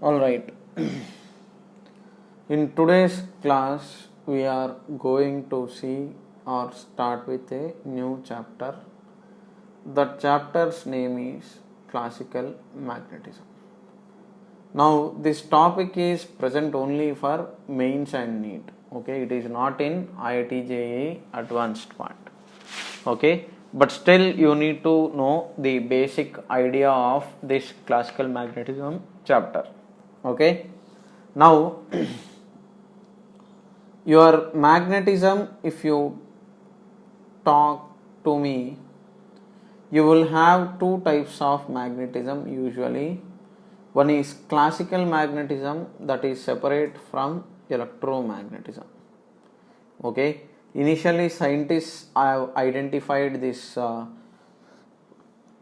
All right. In today's class, we are going to see or start with a new chapter. That chapter's name is Classical Magnetism. Now, this topic is present only for mains and NEET. Okay, it is not in IIT JEE advanced part. Okay, but still you need to know the basic idea of this classical magnetism chapter. Okay, now your magnetism, if you talk to me, you will have two types of magnetism usually. One is classical magnetism, that is separate from electromagnetism. Okay, initially scientists have identified this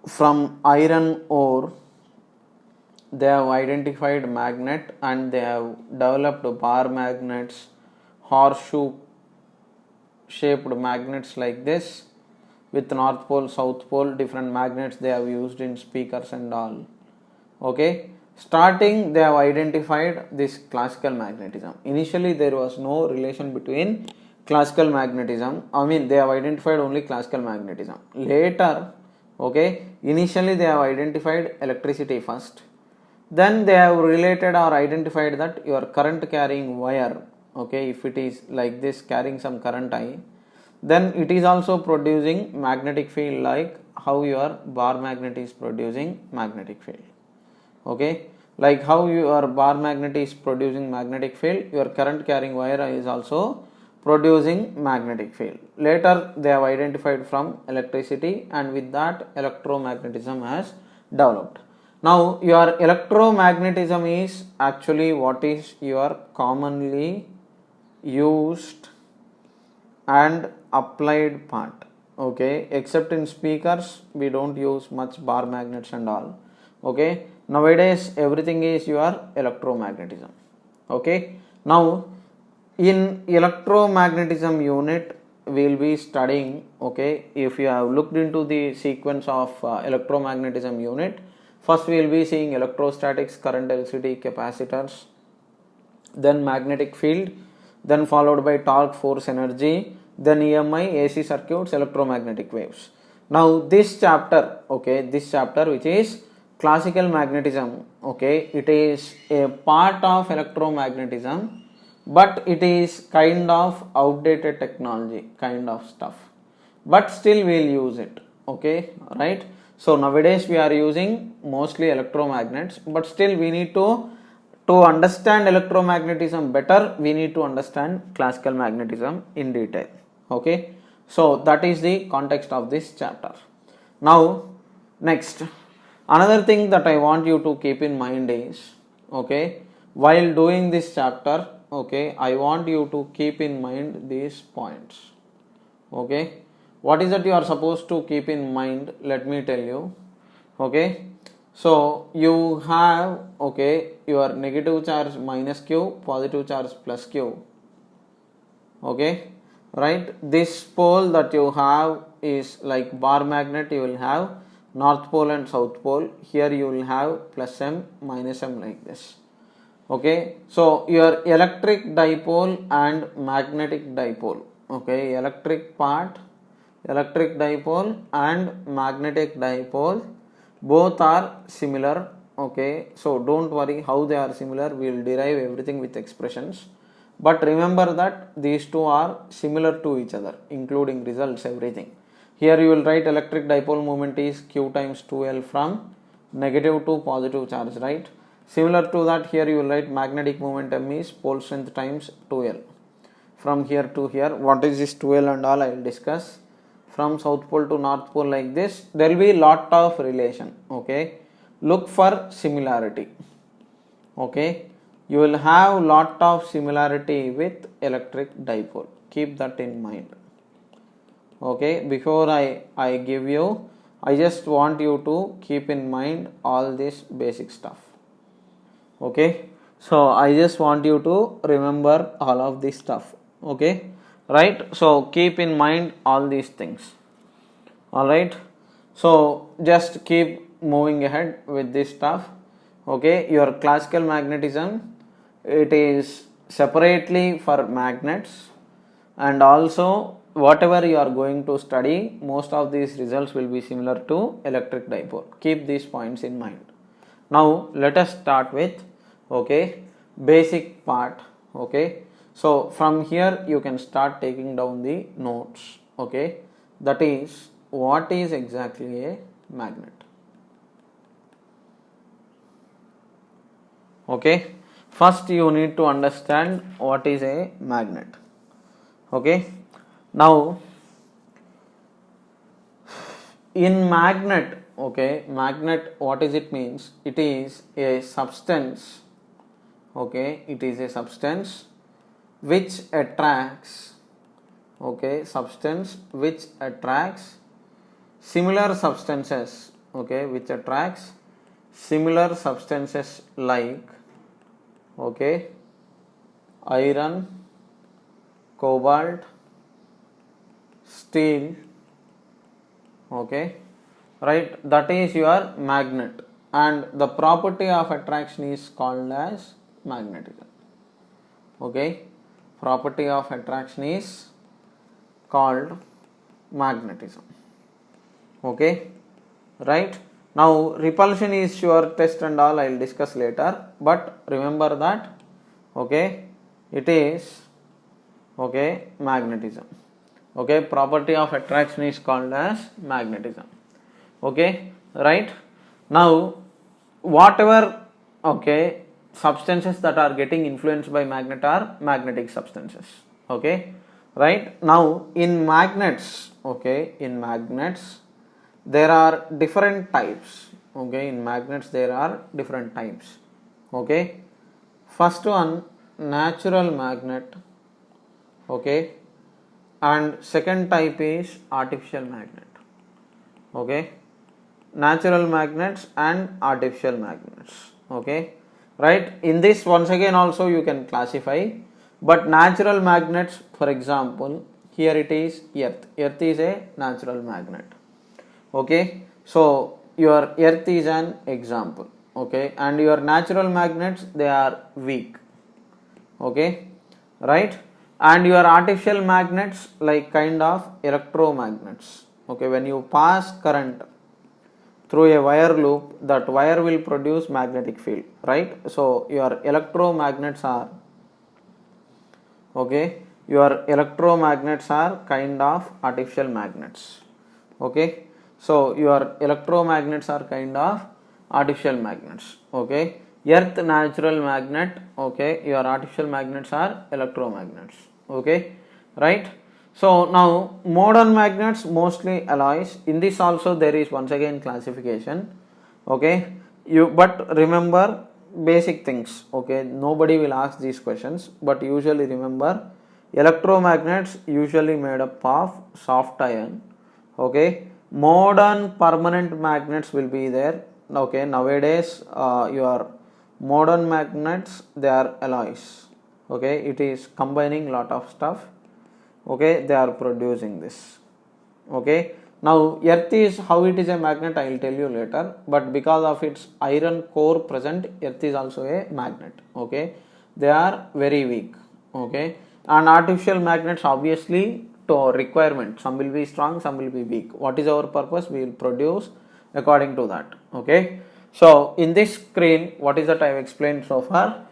from iron ore. They have identified magnet and they have developed bar magnets, horseshoe shaped magnets like this with north pole, south pole, different magnets they have used in speakers and all. Okay, starting they have identified this classical magnetism. Initially there was no relation between classical magnetism. They have identified only classical magnetism. Later, okay, initially they have identified electricity first. Then they have related or identified that your current carrying wire, okay, if it is like this carrying some current I, then it is also producing magnetic field like how your bar magnet is producing magnetic field. Okay, like how your bar magnet is producing magnetic field, your current carrying wire is also producing magnetic field. Later they have identified from electricity, and with that electromagnetism has developed. Now your electromagnetism is actually what is your commonly used and applied part. Okay, except in speakers we don't use much bar magnets and all. Okay, nowadays everything is your electromagnetism. Okay, now in electromagnetism unit we will be studying, okay, if you have looked into the sequence of electromagnetism unit, first we will be seeing electrostatics, current density, capacitors, then magnetic field, then followed by torque, force, energy, then EMI, AC circuits, electromagnetic waves. Now this chapter, okay, this chapter which is classical magnetism, okay, it is a part of electromagnetism, but it is kind of outdated technology kind of stuff, but still we will use it. Okay, right? So nowadays we are using mostly electromagnets, but still we need to understand electromagnetism better, we need to understand classical magnetism in detail. Okay, so that is the context of this chapter. Now next, another thing that I want you to keep in mind is, okay, while doing this chapter, okay, I want you to keep in mind these points. Okay, what is that you are supposed to keep in mind? Let me tell you. Okay, so you have, okay, your negative charge minus q, positive charge plus q. Okay, right? This pole that you have is like bar magnet, you will have north pole and south pole. Here you will have plus m minus m like this. Okay, so your electric dipole and magnetic dipole. Okay, electric part, electric dipole and magnetic dipole, both are similar. Okay, so don't worry how they are similar, we will derive everything with expressions, but remember that these two are similar to each other, including results, everything. Here you will write electric dipole moment is q times 2l from negative to positive charge, right? Similar to that, here you will write magnetic momentum is pole strength times 2l. From here to here, what is this 2l and all I will discuss. From south pole to north pole like this, there will be lot of relation. Okay, look for similarity. Okay, you will have lot of similarity with electric dipole, keep that in mind. Okay, before I give you, I just want you to keep in mind all this basic stuff. Okay, so I just want you to remember all of this stuff. Okay, right? So keep in mind all these things. All right, so just keep moving ahead with this stuff. Okay, your classical magnetism, it is separately for magnets, and also whatever you are going to study, most of these results will be similar to electric dipole. Keep these points in mind. Now let us start with, okay, basic part. Okay, so from here you can start taking down the notes. Okay, that is, what is exactly a magnet? Okay, first you need to understand what is a magnet. Okay, now in magnet, okay, magnet, what is it means? It is a substance, okay, it is a substance which attracts, okay, substance which attracts similar substances, okay, which attracts similar substances like, okay, iron, cobalt, steel, okay, right, that is your magnet, and the property of attraction is called as magnetism. Okay, property of attraction is called magnetism. Okay, right. Now repulsion is your test and all, I will discuss later, but remember that, okay, it is, okay, magnetism. Okay, property of attraction is called as magnetism. Okay, right. Now whatever, okay, substances that are getting influenced by magnet are magnetic substances. Okay, right. Now in magnets, okay, in magnets there are different types. Okay, in magnets there are different types. Okay, first one, natural magnet. Okay, and second type is artificial magnet. Okay, natural magnets and artificial magnets. Okay, right. In this, once again also you can classify, but natural magnets, for example, here it is earth. Earth is a natural magnet. Okay, so your earth is an example. Okay, and your natural magnets, they are weak. Okay, right. And your artificial magnets, like kind of electromagnets. Okay, when you pass current through a wire loop, that wire will produce magnetic field, right? So your electromagnets are, okay, your electromagnets are kind of artificial magnets. Okay, so your electromagnets are kind of artificial magnets. Okay, earth natural magnet, okay, your artificial magnets are electromagnets. Okay, right. So now modern magnets, mostly alloys. In this also there is once again classification. Okay, you, but remember basic things. Okay, nobody will ask these questions, but usually remember, electromagnets usually made up of soft iron. Okay, modern permanent magnets will be there. Okay, nowadays your modern magnets, they are alloys. Okay, it is combining lot of stuff. Okay, they are producing this. Okay, now earth is, how it is a magnet, I will tell you later, but because of its iron core present, earth is also a magnet. Okay, they are very weak. Okay, and artificial magnets, obviously to requirement, some will be strong, some will be weak. What is our purpose? We will produce according to that. Okay, so in this screen, what is that I have explained so far?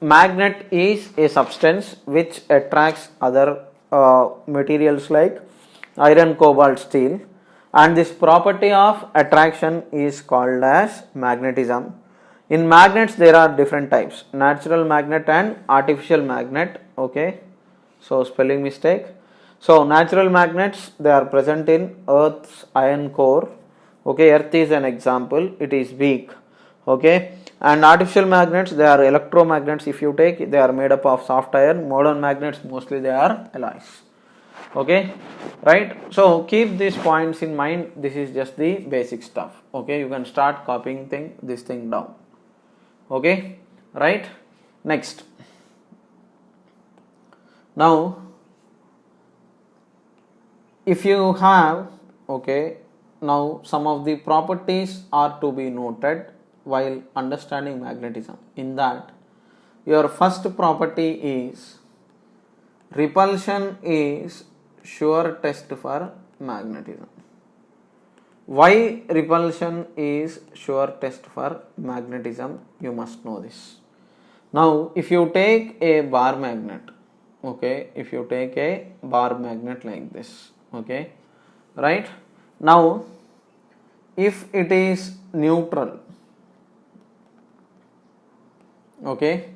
Magnet is a substance which attracts other materials like iron, cobalt, steel, and this property of attraction is called as magnetism. In magnets there are different types, natural magnet and artificial magnet. Okay, so spelling mistake. So natural magnets, they are present in earth's iron core. Okay, earth is an example, it is weak. Okay, and artificial magnets, they are electromagnets. If you take, they are made up of soft iron. Modern magnets, mostly they are alloys. Okay, right. So keep these points in mind. This is just the basic stuff. Okay, you can start copying this thing down. Okay, right. Next, now if you have, okay, now some of the properties are to be noted. while understanding magnetism. In that, your first property is repulsion is sure test for magnetism. Why repulsion is sure test for magnetism? You must know this. Now, if you take a bar magnet, okay, if you take a bar magnet like this, okay, right? Now, if it is neutral, okay,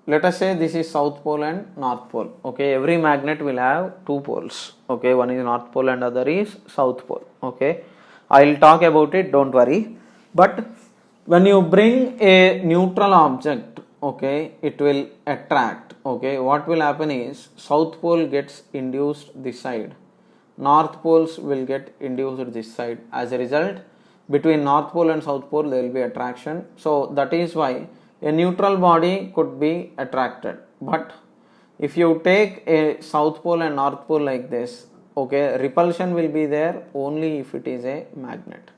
let us say this is south pole and north pole, okay, every magnet will have two poles, okay, one is north pole and other is south pole, okay. I will talk about it, don't worry. But when you bring a neutral object, okay, it will attract, okay. What will happen is south pole gets induced this side, north poles will get induced this side. As a result, between north pole and south pole there will be attraction. So that is why a neutral body could be attracted. But if you take a south pole and north pole like this, okay, repulsion will be there only if it is a magnet,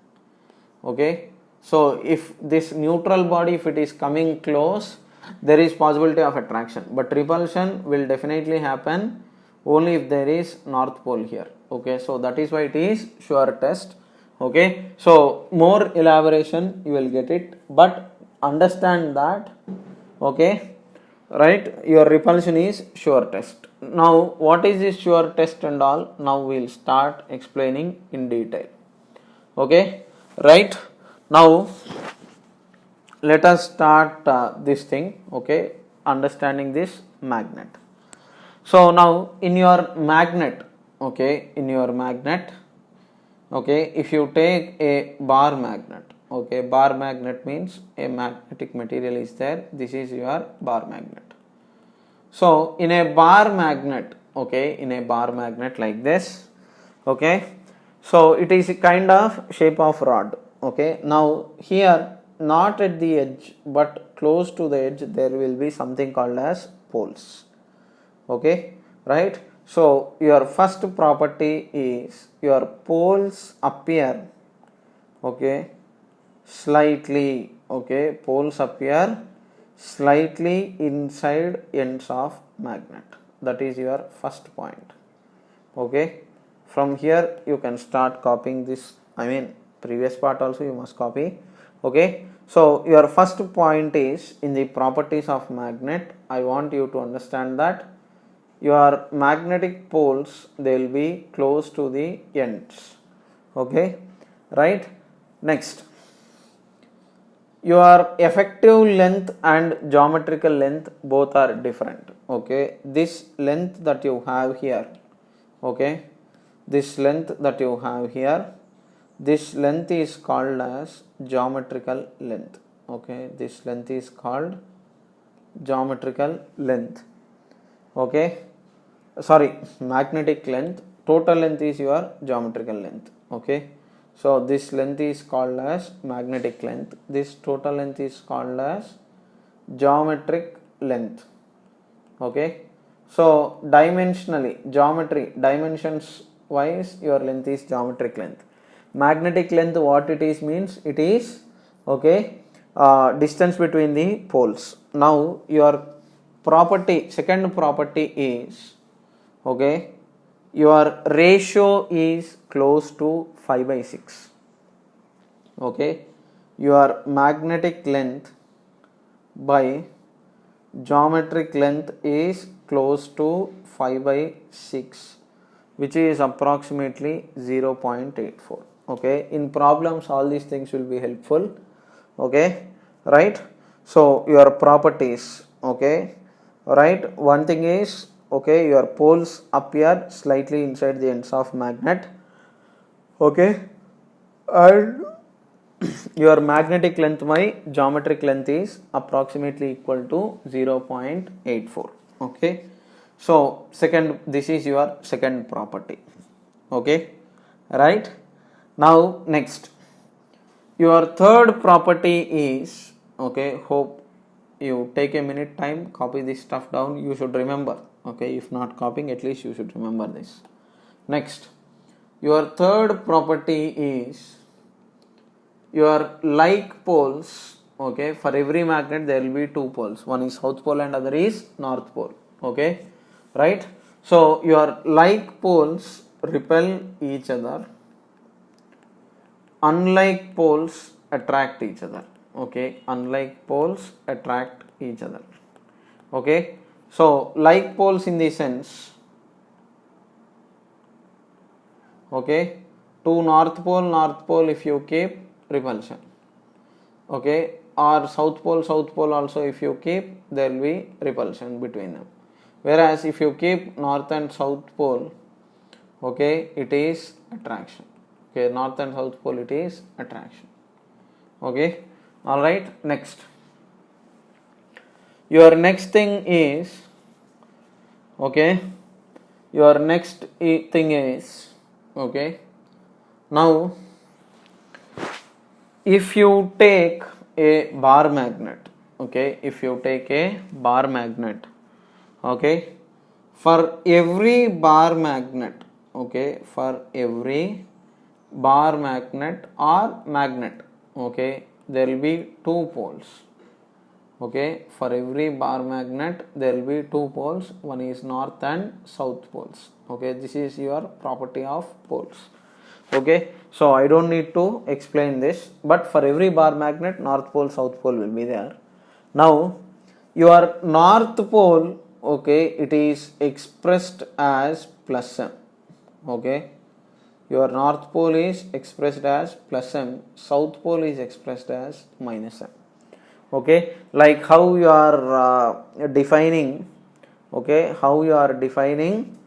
okay. So if this neutral body, if it is coming close, there is possibility of attraction, but repulsion will definitely happen only if there is north pole here, okay. So that is why it is sure test, okay. So more elaboration you will get it, but understand that, okay, right, your repulsion is sure test. Now what is this sure test and all? Now we will start explaining in detail, okay, right. Now let us start this thing, okay, understanding this magnet. So now in your magnet, okay, in your magnet, okay, if you take a bar magnet, okay, bar magnet means a magnetic material is there, this is your bar magnet. So in a bar magnet, okay, in a bar magnet like this, okay, so it is a kind of shape of rod, okay. Now here, not at the edge but close to the edge, there will be something called as poles, okay, right. So your first property is your poles appear, okay, slightly, okay, poles appear slightly inside ends of magnet. That is your first point, okay. From here you can start copying this, I mean previous part also you must copy, okay. So your first point is in the properties of magnet. I want you to understand that your magnetic poles, they will be close to the ends, okay, right. Next, your effective length and geometrical length both are different, okay. This length that you have here, okay, this length that you have here, this length is called as geometrical length, okay. This length is called geometrical length, okay, sorry, magnetic length. Total length is your geometrical length, okay. So this length is called as magnetic length, this total length is called as geometric length, okay. So dimensionally, geometry, dimensions wise, your length is geometric length. Magnetic length, what it is means, it is, okay, distance between the poles. Now your property, second property is, okay, your ratio is close to 5/6, okay. Your magnetic length by geometric length is close to 5/6, which is approximately 0.84, okay. In problems all these things will be helpful, okay, right. So your properties, okay, right, one thing is, okay, your poles appear slightly inside the ends of magnet, okay, and your magnetic length by geometric length is approximately equal to 0.84, okay. So second, this is your second property, okay, right. Now next, your third property is, okay, hope you take a minute time, copy this stuff down, you should remember, okay. If not copying, at least you should remember this. Next, your third property is your like poles, Okay, for every magnet there will be two poles. One is south pole and other is north pole. Okay, right? So your like poles repel each other, unlike poles attract each other. Okay, unlike poles attract each other. Okay, so like poles in the sense, okay, to north pole if you keep repulsion, okay, or south pole also if you keep, there will be repulsion between them. Whereas if you keep north and south pole, okay, it is attraction. Okay, north and south pole, it is attraction. Okay, all right. Next, your next thing is, okay, your next thing is, okay, now if you take a bar magnet, okay, if you take a bar magnet, okay, for every bar magnet, okay, for every bar magnet or magnet, okay, there will be two poles. Okay, for every bar magnet there will be two poles, one is north and south poles. Okay, this is your property of poles. Okay, so I don't need to explain this, but for every bar magnet north pole south pole will be there. Now your north pole, okay, it is expressed as plus m. Okay, your north pole is expressed as plus m, south pole is expressed as minus m. Okay, like how you are defining, okay, how you are defining,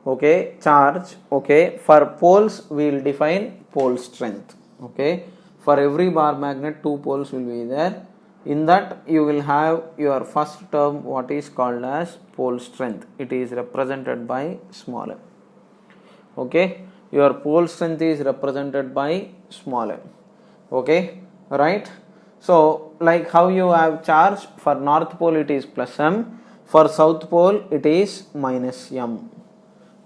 okay, charge, okay, for poles we will define pole strength. Okay, for every bar magnet two poles will be there. In that you will have your first term, what is called as pole strength. It is represented by small m. Okay, your pole strength is represented by small m. Okay, right? So like how you have charge, for north pole it is plus m, for south pole it is minus m.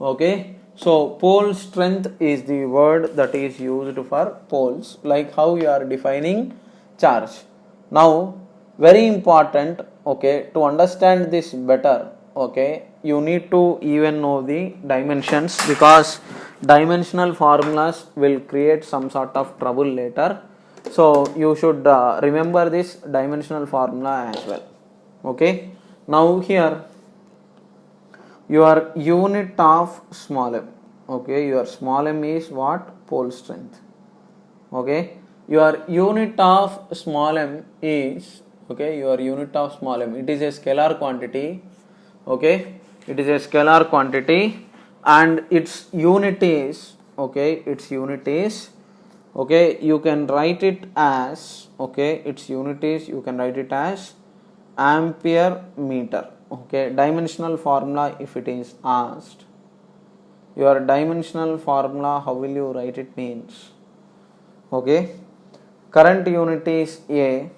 Okay, so pole strength is the word that is used for poles, like how you are defining charge. Now very important, okay, to understand this better, okay, you need to even know the dimensions, because dimensional formulas will create some sort of trouble later. So you should remember this dimensional formula as well. Okay, now here your unit of small m, okay, your small m is what? Pole strength. Okay, your unit of small m is, okay, your unit of small m, it is a scalar quantity. Okay, it is a scalar quantity and its unit is, okay, its unit is, okay, you can write it as, okay, its unit is, you can write it as ampere meter. Okay, dimensional formula if it is asked, your dimensional formula, how will you write it means, okay, current unit is A,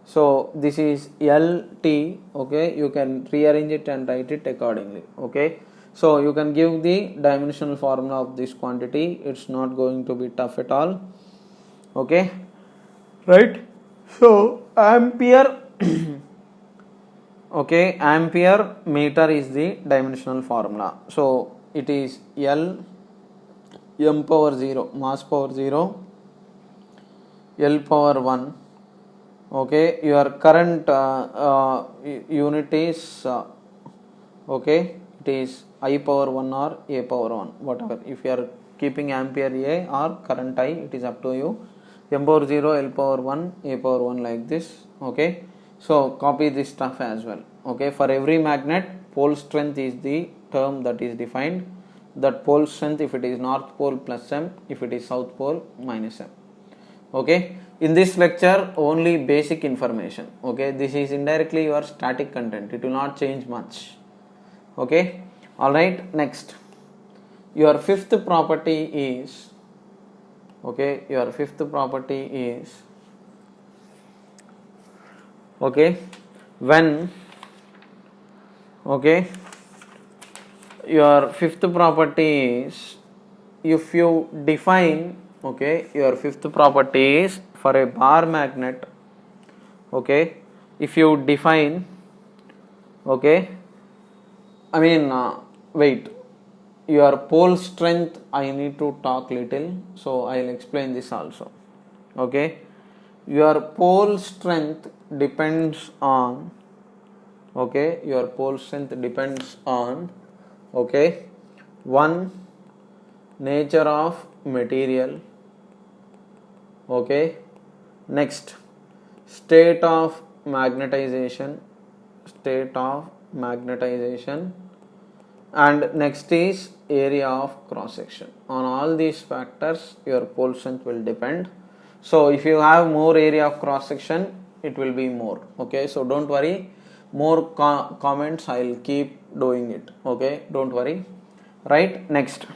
so this is LT, okay, you can rearrange it and write it accordingly. Okay, so you can give the dimensional formula of this quantity, it's not going to be tough at all. Okay, right? So ampere okay, ampere meter is the dimensional formula. So it is L m power 0, mass power 0, L power 1. Okay, your current unit is okay, it is I power 1 or A power 1, whatever. If you are keeping ampere A or current I, it is up to you. M power 0, L power 1, A power 1, like this. Okay, so copy this stuff as well. Okay, for every magnet, pole strength is the term that is defined. That pole strength, if it is north pole plus m, if it is south pole minus m. Okay, in this lecture only basic information. Okay, this is indirectly your static content, it will not change much. Okay, all right. Next, your fifth property is, okay, your fifth property is, okay, when, okay, your fifth property is, if you define, okay, your fifth property is for a bar magnet, okay, if you define, okay, I mean, wait, your pole strength, I need to talk little, so I'll explain this also, okay. Your pole strength depends on, okay, your pole strength depends on, okay, one, nature of material, okay, next, state of magnetization, and next is area of cross section. On all these factors your pole strength will depend. So if you have more area of cross section, it will be more, okay. So don't worry, more comments, I'll keep doing it, okay, don't worry, right. Next,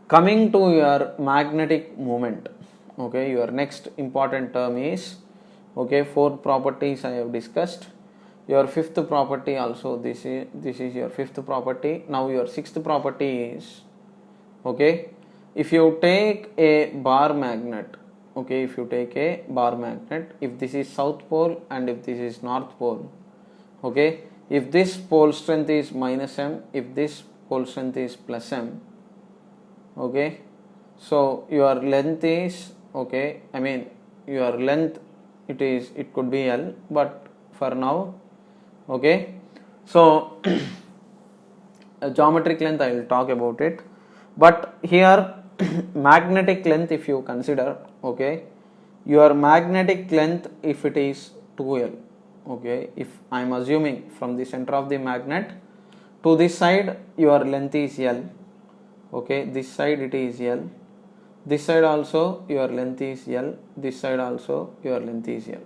coming to your magnetic moment, okay, your next important term is, okay, 4 properties I have discussed. Your fifth property also, this is your fifth property. Now your sixth property is, okay, if you take a bar magnet, okay, if you take a bar magnet, if this is south pole and if this is north pole, okay, if this pole strength is minus m, if this pole strength is plus m, okay, so your length is, okay, I mean your length, it could be L, but for now, okay, so geometric length I will talk about it, but here magnetic length if you consider, okay, your magnetic length, if it is 2L, okay, if I am assuming from the center of the magnet to this side your length is L, okay, this side it is L, this side also your length is L, this side also your length is L.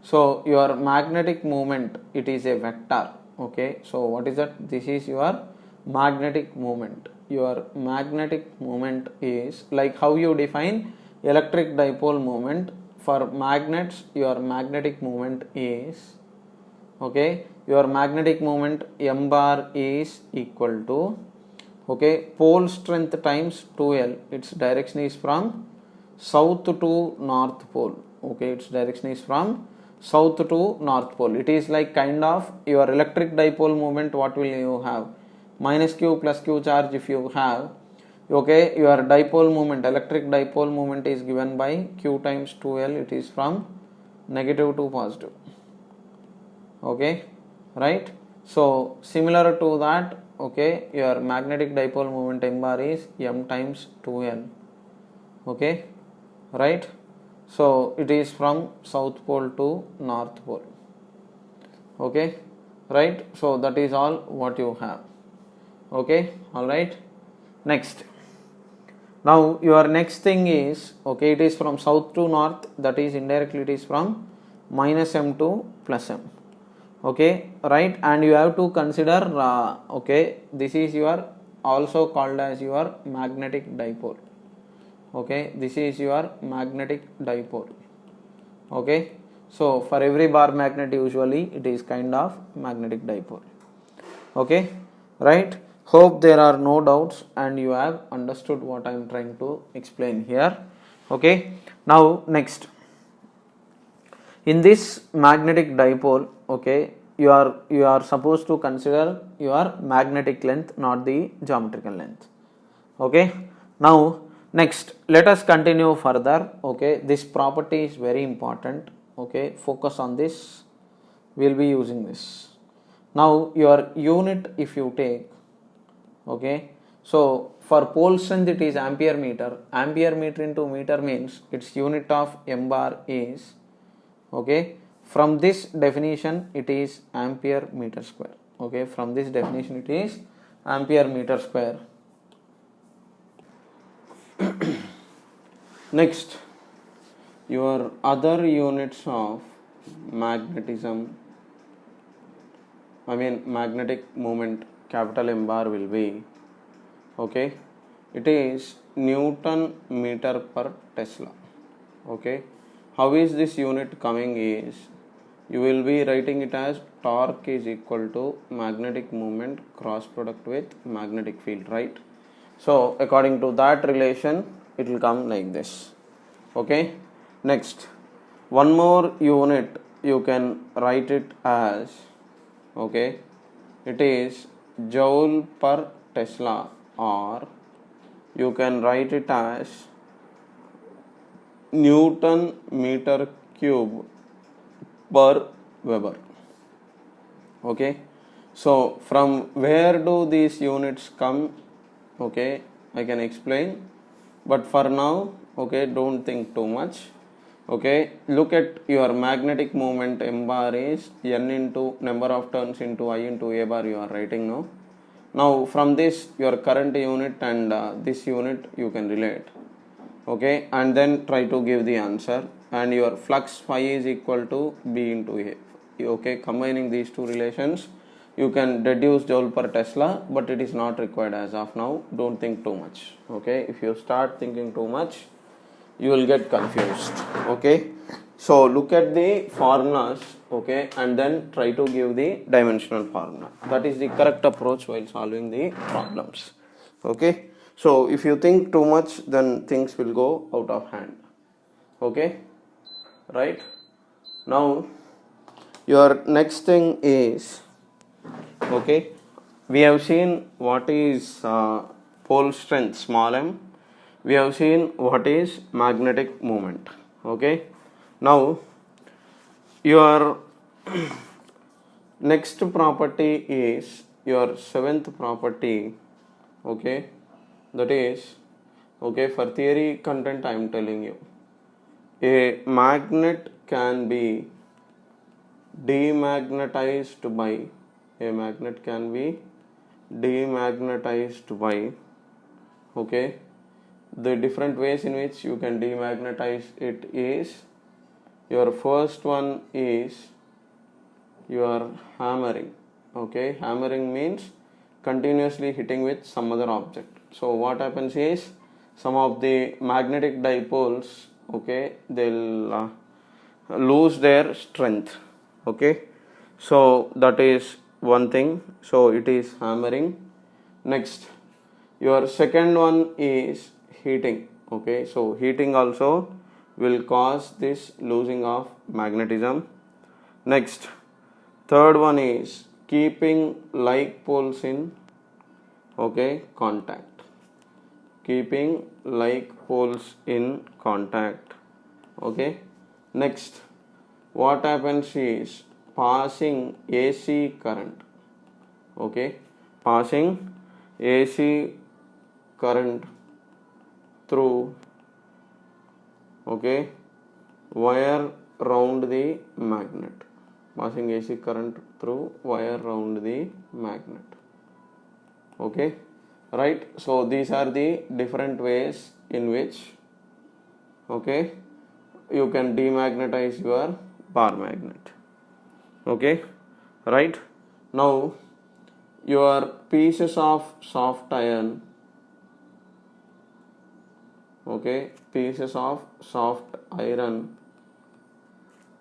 So your magnetic moment, it is a vector, okay. So what is that? This is your magnetic moment. Your magnetic moment is like how you define electric dipole moment. For magnets, your magnetic moment is, okay, your magnetic moment m bar is equal to, okay, pole strength times 2L. Its direction is from south to north pole, okay, its direction is from south to north pole. It is like kind of your electric dipole moment. What will you have? Minus q plus q charge if you have, okay, your dipole moment, electric dipole moment is given by q times 2L. It is from negative to positive, okay, right. So similar to that, okay, your magnetic dipole moment m bar is m times 2L, okay, right. So it is from south pole to north pole, okay, right. So that is all what you have, okay, all right. Next, now your next thing is, okay, it is from south to north, that is indirectly it is from minus m to plus m, okay, right. And you have to consider, okay, this is your also called as your magnetic dipole, okay, this is your magnetic dipole, okay. So for every bar magnet usually it is kind of magnetic dipole, okay, right. Hope there are no doubts and you have understood what I am trying to explain here, okay. Now next, in this magnetic dipole, okay, you are supposed to consider your magnetic length, not the geometrical length, okay. Now next, let us continue further, okay. This property is very important, okay, focus on this, we will be using this. Now your unit if you take, okay, so for pole strength it is ampere meter into meter means its unit of m bar is, okay, from this definition it is ampere meter square, okay, from this definition it is ampere meter square. Next, your other units of magnetism, I mean magnetic moment, capital M bar will be, okay, it is Newton meter per Tesla, okay. How is this unit coming is, you will be writing it as torque is equal to magnetic moment cross product with magnetic field, right. So according to that relation it will come like this, okay. Next, one more unit you can write it as, okay, it is joule per Tesla, or you can write it as Newton meter cube per Weber. Okay, so from where do these units come? Okay, I can explain, but for now, okay, don't think too much. Okay, look at your magnetic moment. M bar is n into number of turns into I into a bar you are writing now. Now from this your current unit and this unit you can relate, okay, and then try to give the answer, and your flux phi is equal to B into A. Okay, combining these two relations you can deduce joule per Tesla, but it is not required as of now. Don't think too much. Okay, if you start thinking too much you will get confused. Okay, so look at the formulas, okay, and then try to give the dimensional formula. That is the correct approach while solving the problems. Okay, so if you think too much then things will go out of hand. Okay, right? Now your next thing is, okay, we have seen what is pole strength small m, we have seen what is magnetic moment. Okay, now your next property is your seventh property. Okay, that is, okay, for theory content I am telling you, a magnet can be demagnetized by, a magnet can be demagnetized by, okay, the different ways in which you can demagnetize it is, your first one is your hammering. Okay, hammering means continuously hitting with some other object. So what happens is some of the magnetic dipoles, okay, they'll lose their strength. Okay, so that is one thing, so it is hammering. Next, your second one is heating. Okay, so heating also will cause this losing of magnetism. Next, third one is keeping like poles in, okay, contact, keeping like poles in contact. Okay, next, what happens is passing AC current. Okay, passing AC current through, okay, wire round the magnet, passing AC current through wire round the magnet. Okay, right? So these are the different ways in which, okay, you can demagnetize your bar magnet. Okay, right? Now your pieces of soft iron, okay, pieces of soft iron,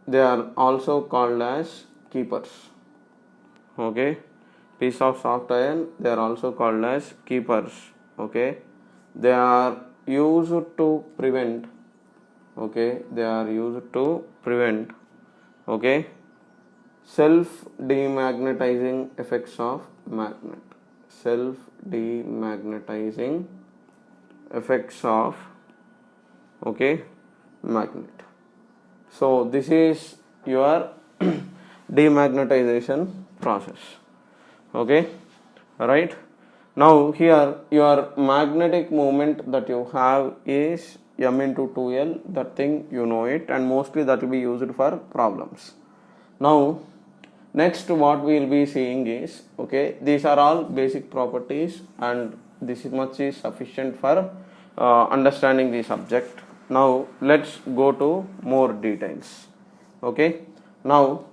they are also called as keepers. Okay, piece of soft iron, they are also called as keepers. Okay, they are used to prevent, okay, they are used to prevent, okay, self demagnetizing effects of magnet, self demagnetizing effects of, okay, magnet. So this is your demagnetization process. Okay, right? Now here your magnetic moment that you have is m into 2l, that thing you know it, and mostly that will be used for problems. Now next what we will be seeing is, okay, these are all basic properties and this much is sufficient for understanding the subject. Now let's go to more details. Okay, now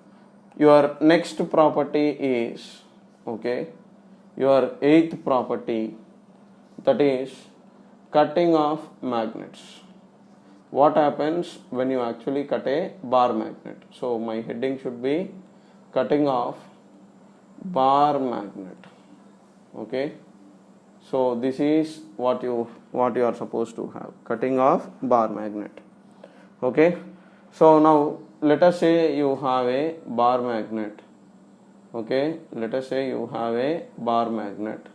your next property is, okay, your eighth property, that is cutting of magnets. What happens when you actually cut a bar magnet? So my heading should be cutting of bar magnet. Okay, so this is what you are supposed to have, cutting of bar magnet. Okay, So now let us say you have a bar magnet. Okay, let us say you have a bar magnet.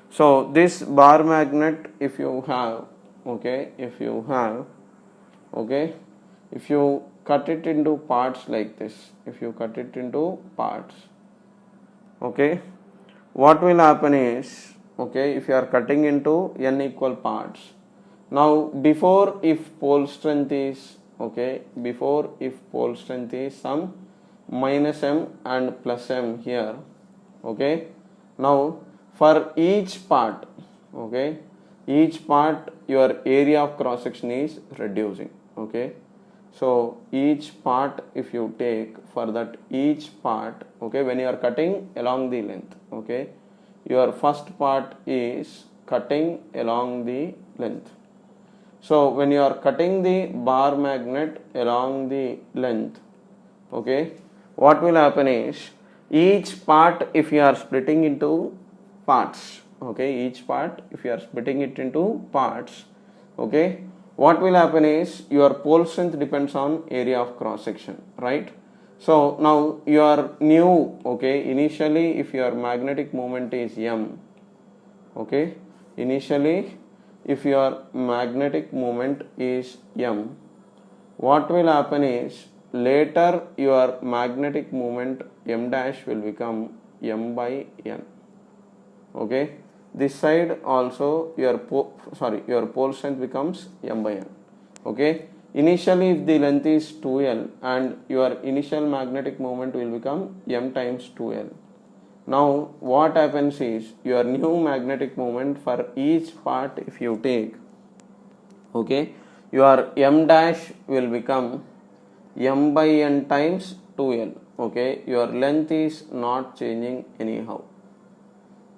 So this bar magnet, if you have, okay, if you cut it into parts like this, if you cut it into parts, okay, what will happen is, okay, if you are cutting into n equal parts, now before if pole strength is, okay, before if pole strength is some minus m and plus m here, okay, now for each part, okay, each part your area of cross section is reducing, okay. So each part, if you take for that each part, okay, when you are cutting along the length, okay, your first part is cutting along the length. So when you are cutting the bar magnet along the length, okay, what will happen is each part, if you are splitting into parts, okay, each part if you are splitting it into parts, okay, what will happen is your pole strength depends on area of cross section, right? So now your new, okay, initially if your magnetic moment is m, okay, initially if your magnetic moment is m, what will happen is later your magnetic moment m dash will become m by n, okay. This side also your pole strength becomes m by n, okay. Initially if the length is 2l and your initial magnetic moment will become m times 2l. Now what happens is your new magnetic moment for each part, if you take, okay, your m dash will become m by n times 2l, okay. Your length is not changing anyhow,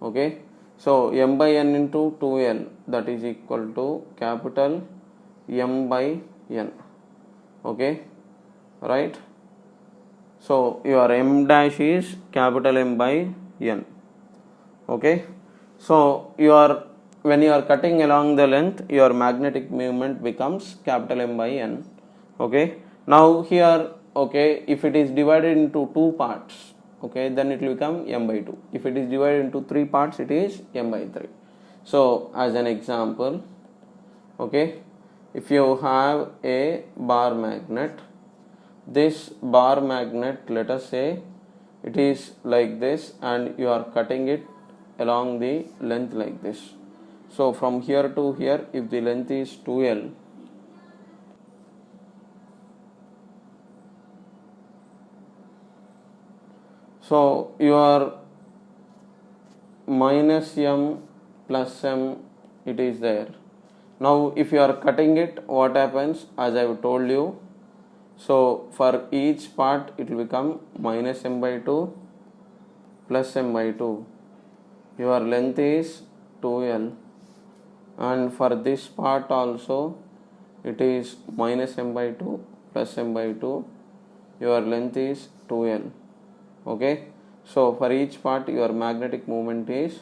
okay. So m by n into 2l, that is equal to capital M by n, okay, right. So your m dash is capital M by n, okay. So when you are cutting along the length, your magnetic moment becomes capital M by n, okay. Now here, okay, if it is divided into two parts, okay, then it will become m by 2. If it is divided into three parts, it is m by 3. So as an example, okay, if you have a bar magnet, this bar magnet, let us say it is like this and you are cutting it along the length like this. So from here to here, if the length is 2l, so your minus m plus m, it is there. Now if you are cutting it, what happens, as I have told you, so for each part it will become minus m by 2 plus m by 2. Your length is 2l, and for this part also it is minus m by 2 plus m by 2. Your length is 2l, okay. So for each part your magnetic moment is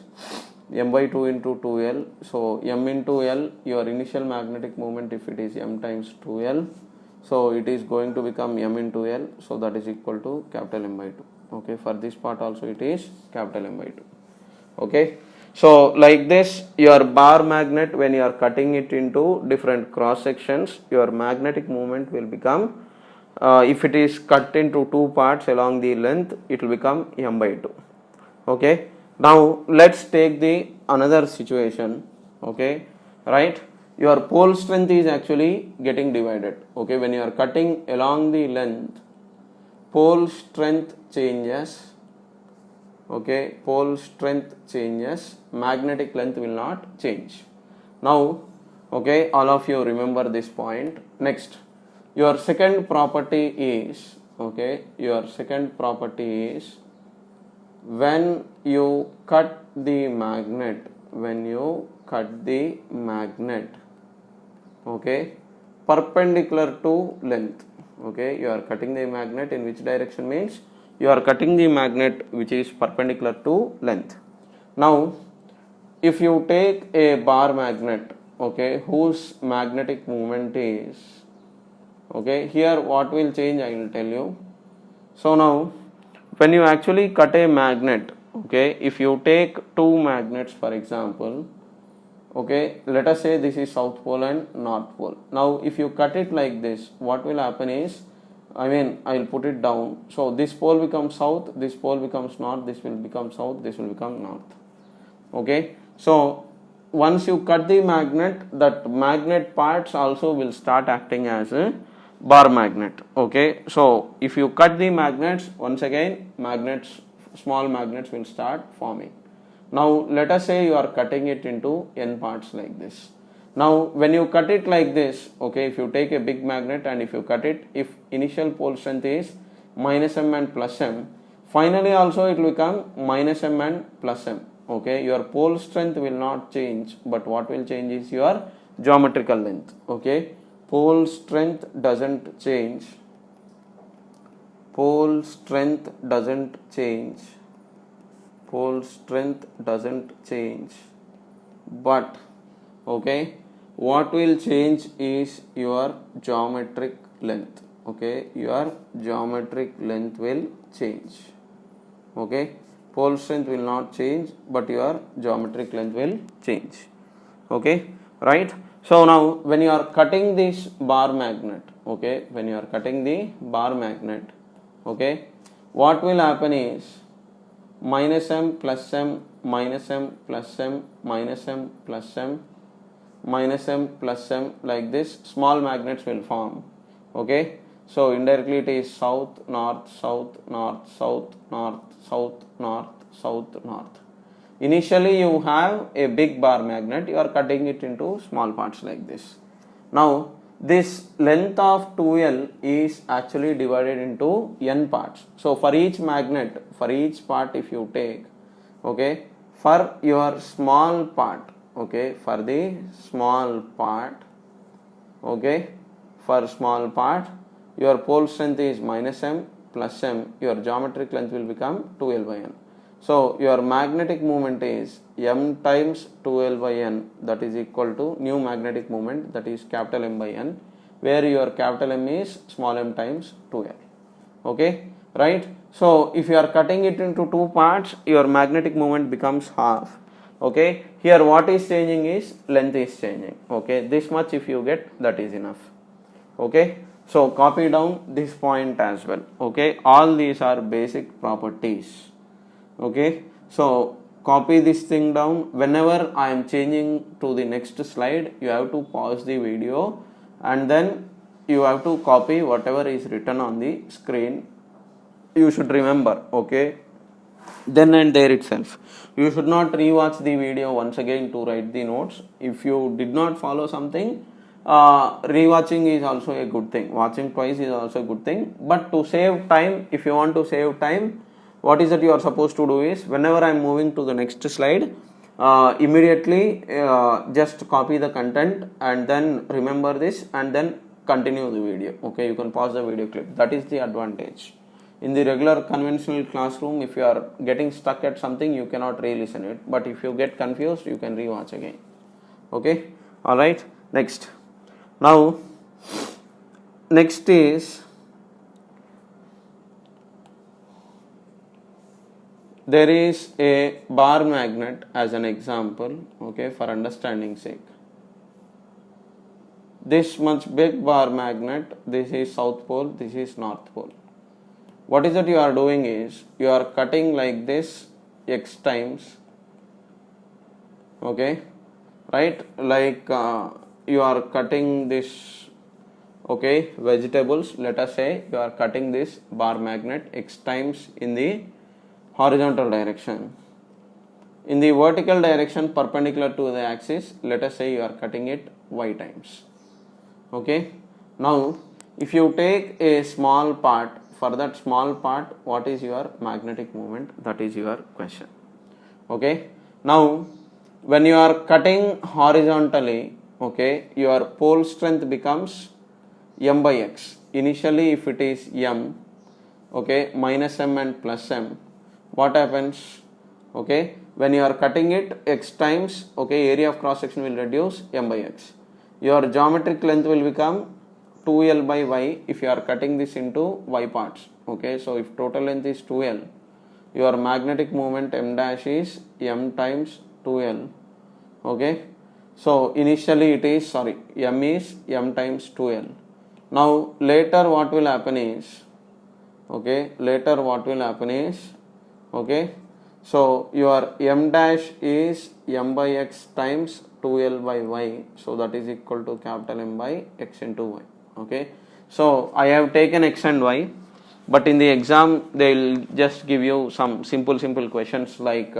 m by 2 into 2l. So m into l, your initial magnetic moment, if it is m times 2l, so it is going to become m into l, so that is equal to capital M by 2, okay. For this part also it is capital M by 2, okay. So like this, your bar magnet, when you are cutting it into different cross sections, your magnetic moment will become, if it is cut into two parts along the length, it will become m by 2, okay. Now let's take the another situation, okay, right. Your pole strength is actually getting divided, okay. When you are cutting along the length, pole strength changes, okay, pole strength changes, magnetic length will not change. Now, okay, all of you remember this point. Next, your second property is, okay, your second property is when you cut the magnet, okay, perpendicular to length, okay, you are cutting the magnet in which direction means you are cutting the magnet which is perpendicular to length. Now if you take a bar magnet, okay, whose magnetic moment is, Okay, here what will change I will tell you. So now when you actually cut a magnet, okay, if you take two magnets for example, okay, let us say this is south pole and north pole. Now if you cut it like this, what will happen is, I will put it down. So this pole becomes south, this pole becomes north, this will become south, this will become north. Okay, so once you cut the magnet, that magnet parts also will start acting as a bar magnet. Okay, so if you cut the magnets, once again small magnets will start forming. Now let us say you are cutting it into n parts like this. Now when you cut it like this, okay, if you take a big magnet and if you cut it, if initial pole strength is minus m and plus m, finally also it will become minus m and plus m. Okay, your pole strength will not change, but what will change is your geometrical length. Okay, pole strength doesn't change. Pole strength doesn't change. Pole strength doesn't change, but okay, what will change is your geometric length. Okay, your geometric length will change. Okay, pole strength will not change, but your geometric length will change. Okay, right? So now when you are cutting this bar magnet, okay, when you are cutting the bar magnet, okay, what will happen is minus m plus m minus m plus m minus m plus m minus m plus m, like this small magnets will form. Okay, so indirectly it is south north south north south north south north south north. Initially you have a big bar magnet, you are cutting it into small parts like this. Now this length of 2L is actually divided into n parts. So for each magnet, for each part if you take, okay, for your small part, okay, for the small part, okay, for small part your pole strength is minus m plus m, your geometric length will become 2L by n. So your magnetic moment is m times 2L by n, that is equal to new magnetic moment, that is capital M by n, where your capital M is small m times 2L. Okay, right? So if you are cutting it into two parts, your magnetic moment becomes half. Okay, here what is changing is length is changing. Okay, this much if you get, that is enough. Okay, so copy down this point as well. Okay, all these are basic properties. Okay, so copy this thing down. Whenever I am changing to the next slide, you have to pause the video and then you have to copy whatever is written on the screen. You should remember, okay, then and there itself. You should not rewatch the video once again to write the notes. If you did not follow something, rewatching is also a good thing. Watching twice is also a good thing. But to save time, if you want to save time, what is that you are supposed to do is, whenever I am moving to the next slide, immediately just copy the content and then remember this and then continue the video. Okay, you can pause the video clip. That is the advantage. In the regular conventional classroom, if you are getting stuck at something, you cannot re-listen it. But if you get confused, you can re-watch again. Okay, alright, next. Now, next is, there is a bar magnet as an example, okay, for understanding sake. This much big bar magnet, this is south pole, this is north pole. What is that you are doing is, you are cutting like this x times, okay, right, like you are cutting this, okay, vegetables, let us say you are cutting this bar magnet x times in the horizontal direction. In the vertical direction perpendicular to the axis, let us say you are cutting it y times. Okay, now if you take a small part, for that small part, what is your magnetic moment? That is your question. Okay, now when you are cutting horizontally, okay, your pole strength becomes m by x. Initially if it is m, okay, minus m and plus m, what happens? Okay, when you are cutting it x times, okay, area of cross section will reduce m by x. Your geometric length will become 2l by y if you are cutting this into y parts. Okay, so if total length is 2l, your magnetic moment m dash is m times 2l. Okay, so initially it is m is m times 2l. Now later what will happen is, so your m dash is m by x times 2l by y, so that is equal to capital M by x into y. Okay, so I have taken x and y, but in the exam they will just give you some simple questions like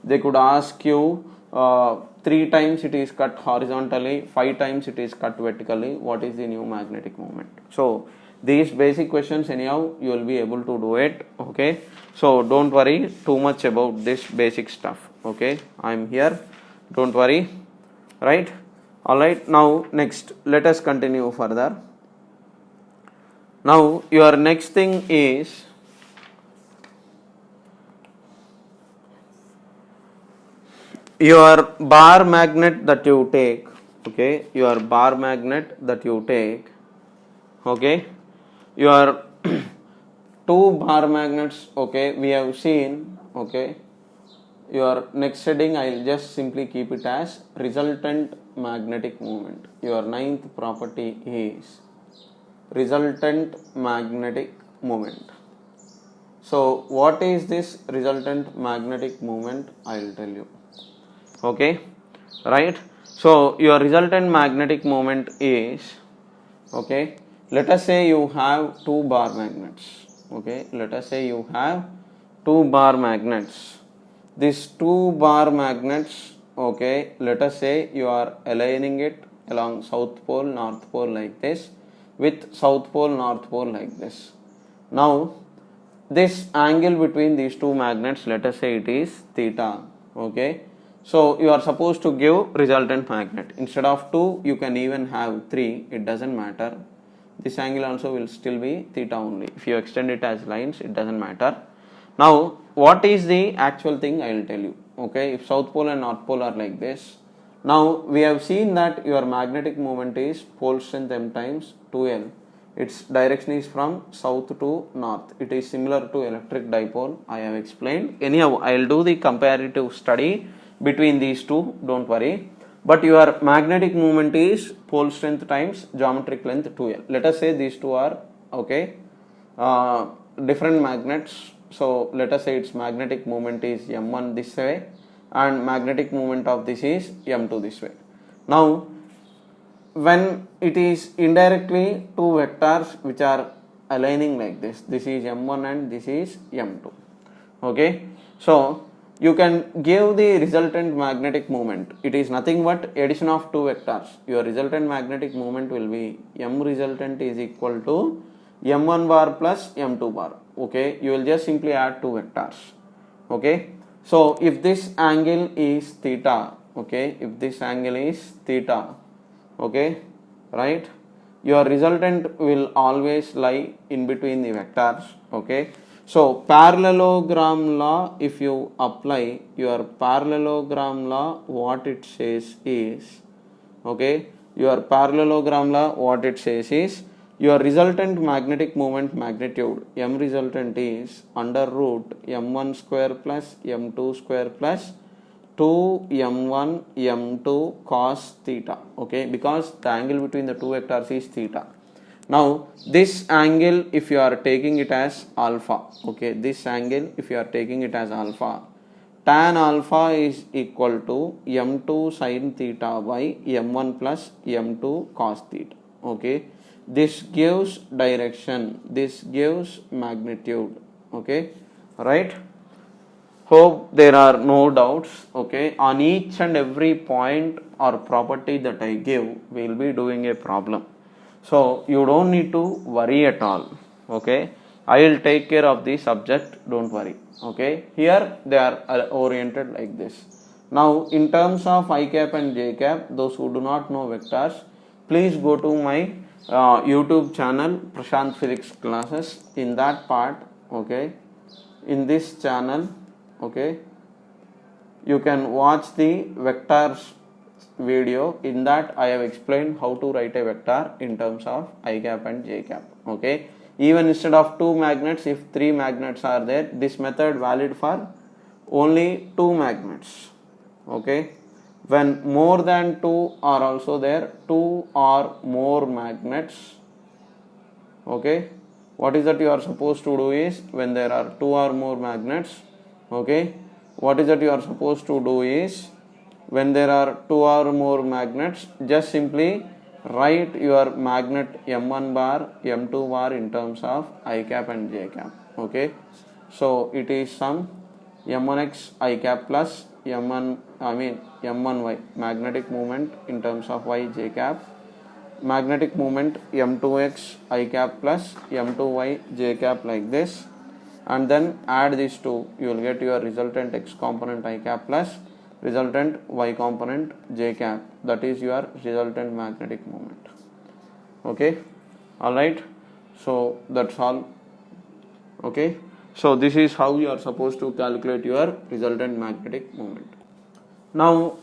they could ask you 3 times it is cut horizontally, 5 times it is cut vertically, what is the new magnetic moment? So these basic questions anyhow you will be able to do it. Okay, so don't worry too much about this basic stuff. Okay, I am here, don't worry, right? Alright, now next let us continue further. Now your next thing is your bar magnet that you take. Okay, your bar magnet that you take. Okay, your two bar magnets. Okay, we have seen. Okay, your next heading I will just simply keep it as resultant magnetic moment. Your ninth property is resultant magnetic moment. So what is this resultant magnetic moment? I will tell you. Okay, right? So your resultant magnetic moment is, okay, let us say you have two bar magnets. Okay, let us say you have two bar magnets. These two bar magnets, okay, let us say you are aligning it along south pole, north pole like this, with south pole, north pole like this. Now this angle between these two magnets, let us say it is theta. Okay, so you are supposed to give resultant magnet. Instead of 2 you can even have 3, it doesn't matter. This angle also will still be theta only. If you extend it as lines, it doesn't matter. Now what is the actual thing I will tell you. Okay, if south pole and north pole are like this, now we have seen that your magnetic moment is pole strength m times 2l. Its direction is from south to north. It is similar to electric dipole, I have explained. Anyhow, I will do the comparative study between these two, don't worry. But your magnetic moment is pole strength times geometric length 2l. Let us say these two are, okay, different magnets. So let us say its magnetic moment is m1 this way and magnetic moment of this is m2 this way. Now when it is indirectly two vectors which are aligning like this, this is m1 and this is m2. Okay, so you can give the resultant magnetic moment. It is nothing but addition of two vectors. Your resultant magnetic moment will be m resultant is equal to m1 bar plus m2 bar. Okay, you will just simply add two vectors. Okay, so if this angle is theta, okay, if this angle is theta, okay, right, your resultant will always lie in between the vectors. Okay, so parallelogram law, if you apply your parallelogram law, what it says is, okay, your parallelogram law, what it says is your resultant magnetic moment magnitude m resultant is under root m1 square plus m2 square plus 2 m1 m2 cos theta. Okay, because the angle between the two vectors is theta. Now this angle if you are taking it as alpha, okay, this angle if you are taking it as alpha, tan alpha is equal to m2 sin theta by m1 plus m2 cos theta. Okay, this gives direction, this gives magnitude. Okay, right? Hope there are no doubts. Okay, on each and every point or property that I give, we will be doing a problem. So you don't need to worry at all. Okay, I will take care of the subject, don't worry. Okay, here they are oriented like this. Now in terms of I cap and j cap, those who do not know vectors, please go to my YouTube channel Prashant Physics Classes. In that part, okay, in this channel, okay, you can watch the vectors video. In that I have explained how to write a vector in terms of I cap and j cap. Okay, even instead of 2 magnets, if 3 magnets are there, this method valid for only 2 magnets. Okay, when more than 2 are also there, 2 or more magnets. Okay, what is that you are supposed to do is, when there are 2 or more magnets, okay, what is that you are supposed to do is, when there are 2 or more magnets, just simply write your magnet m1 bar, m2 bar in terms of I cap and j cap. Okay, so it is some m1x I cap plus m1y magnetic moment in terms of y j cap, magnetic moment m2x I cap plus m2y j cap, like this, and then add these two, you will get your resultant x component I cap plus resultant y component j cap, that is your resultant magnetic moment. Okay, alright, so that's all. Okay, so this is how you are supposed to calculate your resultant magnetic moment. Now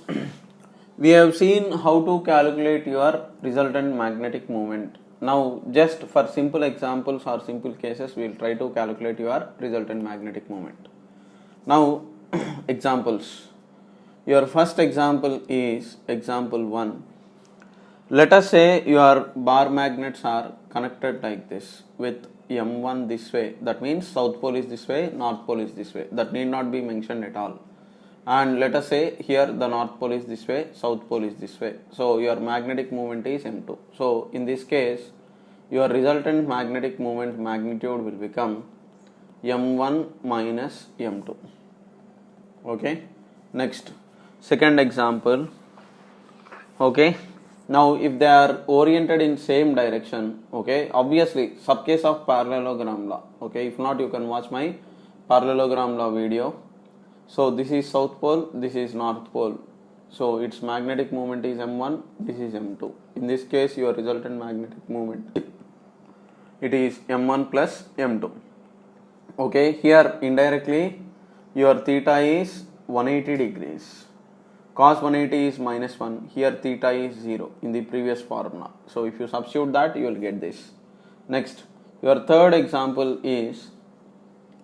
we have seen how to calculate your resultant magnetic moment. Now just for simple examples or simple cases, we will try to calculate your resultant magnetic moment. Now examples. Your first example is example 1. Let us say your bar magnets are connected like this with M1 this way, that means south pole is this way, north pole is this way, that need not be mentioned at all. And let us say here the north pole is this way, south pole is this way, so your magnetic moment is M2. So in this case your resultant magnetic moment magnitude will become M1 minus M2. Okay, next, second example. Okay, now if they are oriented in same direction, okay, obviously sub case of parallelogram law. Okay, if not, you can watch my parallelogram law video. So this is south pole, this is north pole, so its magnetic moment is M1, this is M2. In this case your resultant magnetic moment, it is M1 plus M2. Okay, here indirectly your theta is 180 degrees, cos 180 is minus 1, here theta is 0 in the previous formula. So if you substitute that, you will get this. Next, your third example is,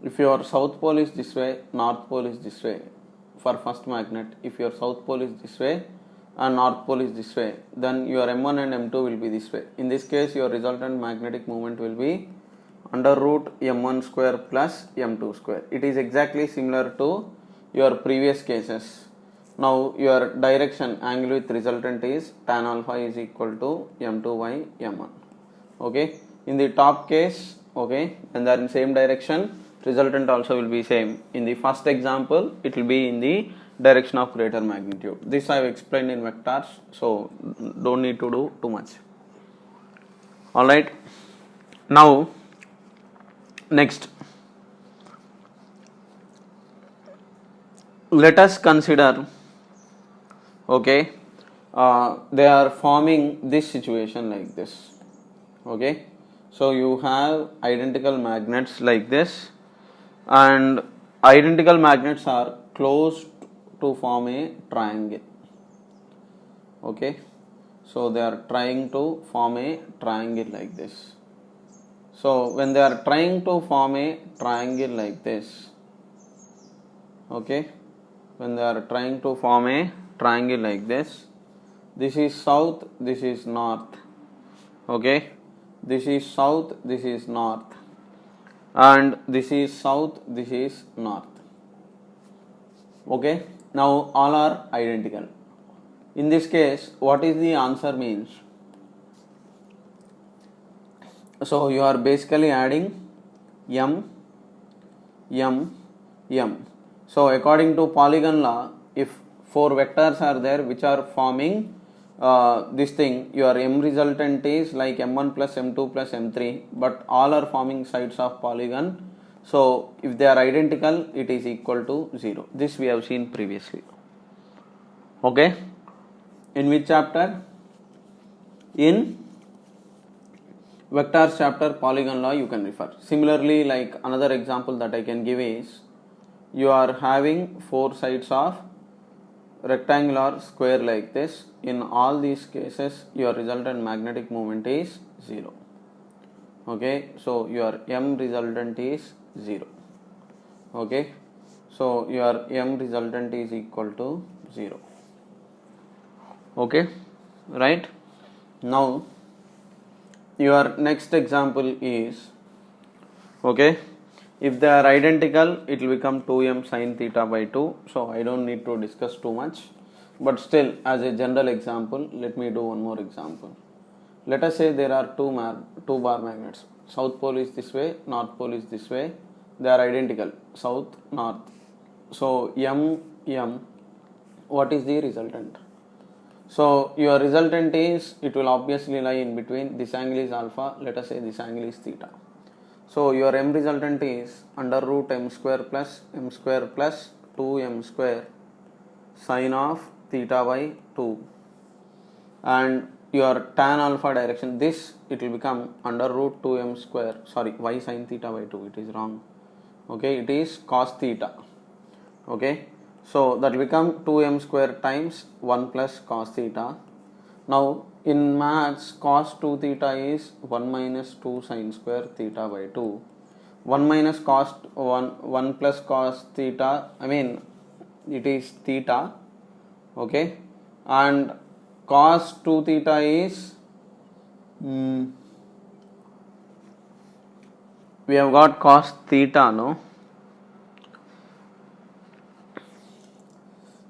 if your south pole is this way, north pole is this way, for first magnet, if your south pole is this way and north pole is this way, then your M1 and M2 will be this way. In this case your resultant magnetic moment will be under root M1 square plus M2 square. It is exactly similar to your previous cases. Now your direction angle with resultant is tan alpha is equal to M2 by M1. Okay, in the top case, okay, when they are in same direction, resultant also will be same. In the first example, it will be in the direction of greater magnitude. This I have explained in vectors, so don't need to do too much. Alright, now next, let us consider, okay, they are forming this situation like this. Okay, so you have identical magnets like this, and identical magnets are close to form a triangle. Okay, so they are trying to form a triangle like this. So when they are trying to form a triangle like this, okay, when they are trying to form a triangle like this, this is south, this is north. Okay, this is south, this is north, and this is south, this is north. Okay, now all are identical. In this case, what is the answer means? So you are basically adding m, m, m. So according to polygon law, if 4 vectors are there which are forming this thing, your m resultant is like m1 plus m2 plus m3, but all are forming sides of polygon. So if they are identical, it is equal to 0. This we have seen previously. Okay, in which chapter? In vectors chapter, polygon law, you can refer. Similarly, like another example that I can give is, you are having 4 sides of rectangular square like this, in all these cases your resultant magnetic moment is 0. Okay, so your M resultant is 0. Okay, so your M resultant is equal to 0. Okay, right? Now your next example is, okay, if they are identical it will become 2m sin theta by 2. So I don't need to discuss too much, but still as a general example let me do one more example. Let us say there are two bar magnets. South pole is this way, north pole is this way. They are identical, south, north. So M, what is the resultant? So your resultant is, it will obviously lie in between. This angle is alpha, let us say this angle is theta. So your M resultant is under root m square plus 2m square sine of theta by 2. And your tan alpha direction, this it will become under root 2m square, y sin theta by 2, it is wrong. Okay, it is cos theta. Okay, so that will become 2m square times 1 plus cos theta. Now in maths, cos 2 theta is 1 minus 2 sin square theta by 2. 1 minus cos 1 plus cos theta, I mean it is theta. Okay, and cos 2 theta is, we have got cos theta, no?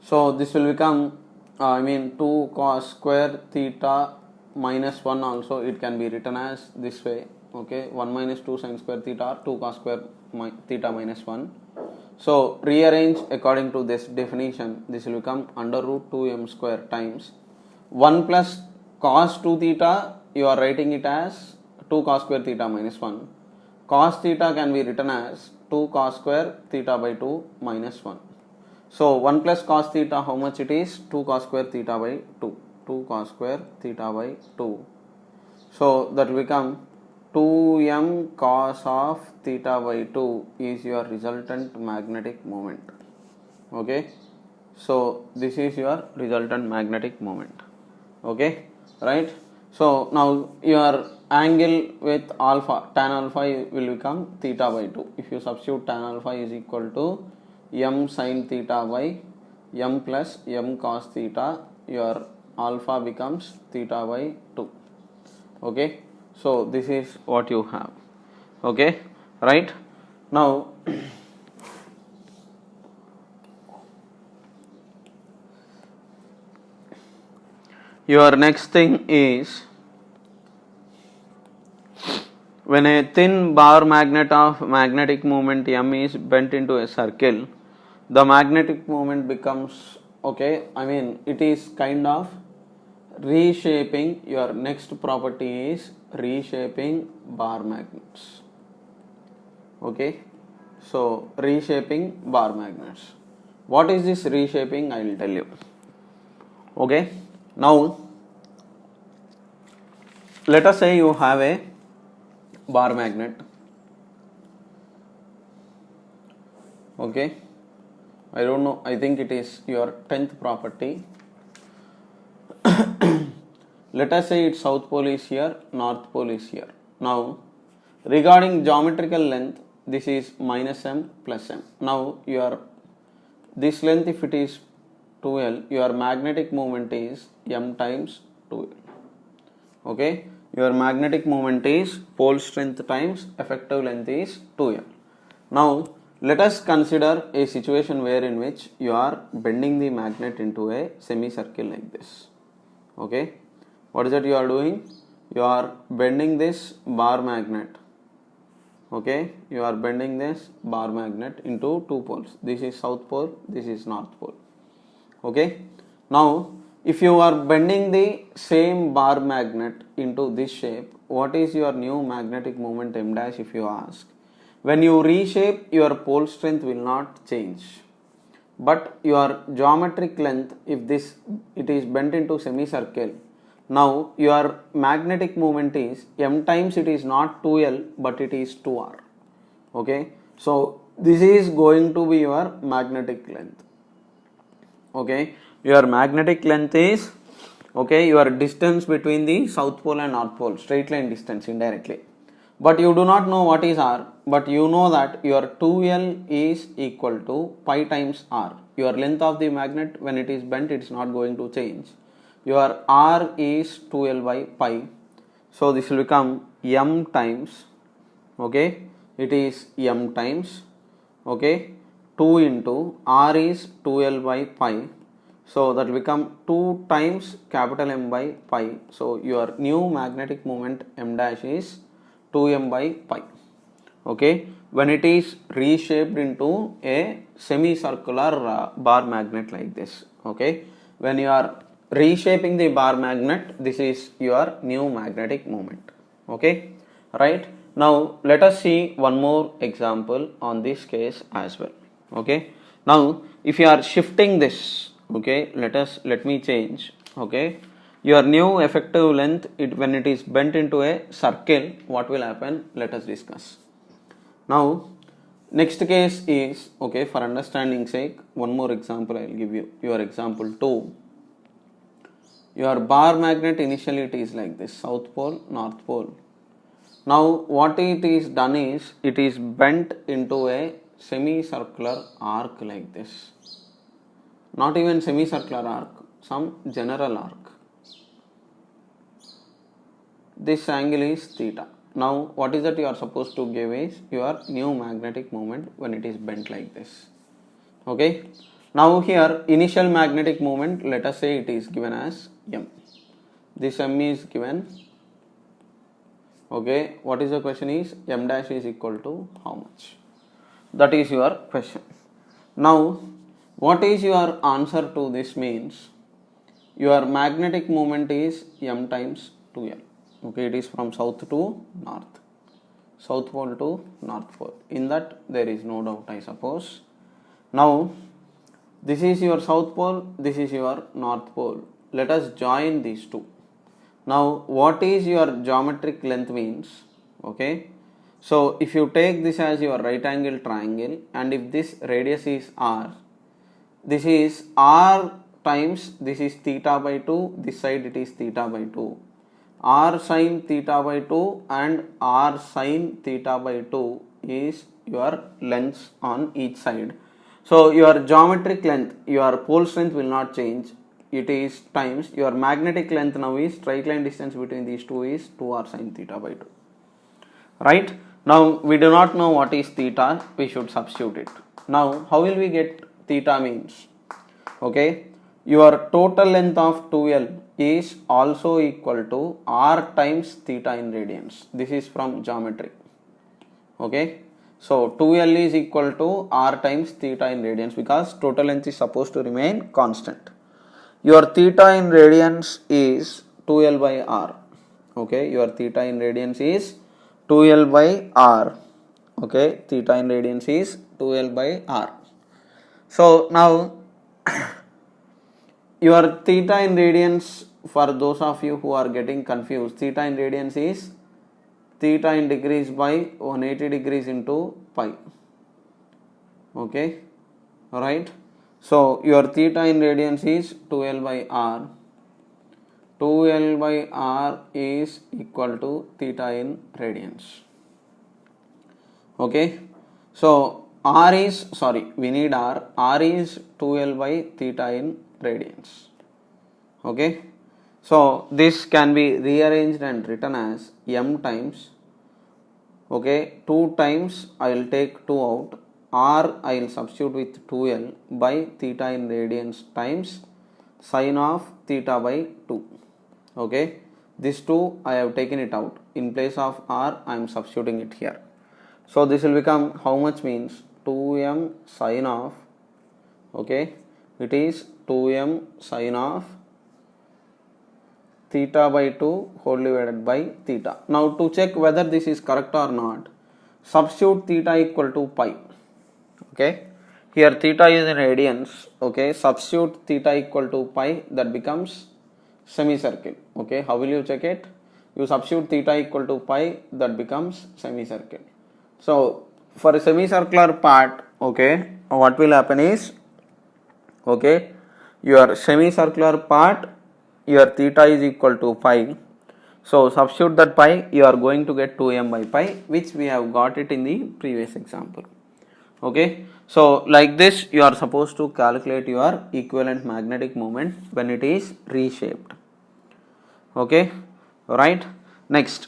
So this will become 2 cos square theta minus 1, also it can be written as this way. Okay, 1 minus 2 sin square theta, 2 cos square theta minus 1. So rearrange according to this definition, this will become under root 2m square times 1 plus cos 2 theta, you are writing it as 2 cos square theta minus 1. Cos theta can be written as 2 cos square theta by 2 minus 1. So 1 plus cos theta, how much it is? 2 cos square theta by 2. 2 cos square theta by 2. So that will become 2m cos of theta by 2 is your resultant magnetic moment. Okay, so this is your resultant magnetic moment. Okay, right? So now your angle with alpha, tan alpha will become theta by 2. If you substitute tan alpha is equal to m sin theta by m plus m cos theta, your alpha becomes theta by 2. Okay, so this is what you have. Okay, right? Now your next thing is, when a thin bar magnet of magnetic moment m is bent into a circle, the magnetic moment becomes, okay, it is kind of reshaping. Your next property is reshaping bar magnets. Okay, so reshaping bar magnets. What is this reshaping? I will tell you. Okay, now let us say you have a bar magnet. Okay, I don't know, I think it is your 10th property. Let us say its south pole is here, north pole is here. Now regarding geometrical length, this is minus m plus m. Now this length, if it is 2l, your magnetic moment is m times 2l. Okay, your magnetic moment is pole strength times effective length is 2m. Now let us consider a situation wherein which you are bending the magnet into a semicircle like this. Okay, what is that you are doing? You are bending this bar magnet. Okay, you are bending this bar magnet into two poles. This is south pole, this is north pole. Okay, now if you are bending the same bar magnet into this shape, what is your new magnetic moment m dash, if you ask? When you reshape, your pole strength will not change, but your geometric length, if it is bent into semicircle, now your magnetic moment is m times, it is not 2l but it is 2r. Okay, so this is going to be your magnetic length. Okay, your magnetic length is, okay, your distance between the south pole and north pole, straight line distance indirectly. But you do not know what is r, but you know that your 2L is equal to pi times r. Your length of the magnet when it is bent, it is not going to change. Your r is 2L by pi. So this will become m times, okay, it is m times, okay, 2 into r is 2L by pi. So that will become 2 times capital M by pi. So your new magnetic moment m dash is 2m by pi. Okay, when it is reshaped into a semicircular bar magnet like this. Okay, when you are reshaping the bar magnet, this is your new magnetic moment. Okay, right. Now let us see one more example on this case as well. Okay, now if you are shifting this, okay, let me change. Okay, your new effective length, when it is bent into a circle, what will happen? Let us discuss. Now next case is, okay, for understanding sake, one more example I will give you. Your example 2. Your bar magnet initially it is like this, south pole, north pole. Now what it is done is, it is bent into a semicircular arc like this. Not even semicircular arc, some general arc. This angle is theta. Now what is that you are supposed to give is your new magnetic moment when it is bent like this. Okay. Now here initial magnetic moment, let us say it is given as m. This m is given. Okay. What is the question is, m dash is equal to how much? That is your question. Now what is your answer to this means, your magnetic moment is m times 2l. Okay, it is from south to north, south pole to north pole. In that there is no doubt, I suppose. Now this is your south pole, this is your north pole. Let us join these two. Now what is your geometric length means? Okay, so if you take this as your right angle triangle, and if this radius is r, this is r times, this is theta by 2, this side it is theta by 2. R sin theta by 2 and r sin theta by 2 is your lengths on each side. So your geometric length, your pole strength will not change. It is times your magnetic length now is, straight line distance between these two is 2r sin theta by 2. Right? Now we do not know what is theta, we should substitute it. Now how will we get theta means? Okay, your total length of 2l is also equal to r times theta in radians. This is from geometry. Okay, so 2l is equal to r times theta in radians, because total length is supposed to remain constant. Your theta in radians is 2l by r. Okay, your theta in radians is 2l by r. Okay, theta in radians is 2l by r. So now your theta in radians, for those of you who are getting confused, theta in radians is theta in degrees by 180 degrees into pi. Okay, alright. So your theta in radians is 2l by r. 2l by r is equal to theta in radians. Okay, so r is, sorry, we need r. R is 2l by theta in radians. Okay, so this can be rearranged and written as m times, okay, 2 times, I will take 2 out, r I will substitute with 2l by theta in radians times sine of theta by 2. Okay, this 2 I have taken it out, in place of r I am substituting it here. So this will become how much means 2m sine of, okay, it is 2m sine of theta by 2 whole divided by theta. Now to check whether this is correct or not, substitute theta equal to pi. Okay, here theta is in radians. Okay, substitute theta equal to pi, that becomes semicircle. Okay, how will you check it? You substitute theta equal to pi, that becomes semicircle. So for a semicircular part, okay, what will happen is, okay, your semicircular part, your theta is equal to pi. So substitute that pi, you are going to get 2m by pi, which we have got it in the previous example. Okay, so like this you are supposed to calculate your equivalent magnetic moment when it is reshaped. Okay, right. Next,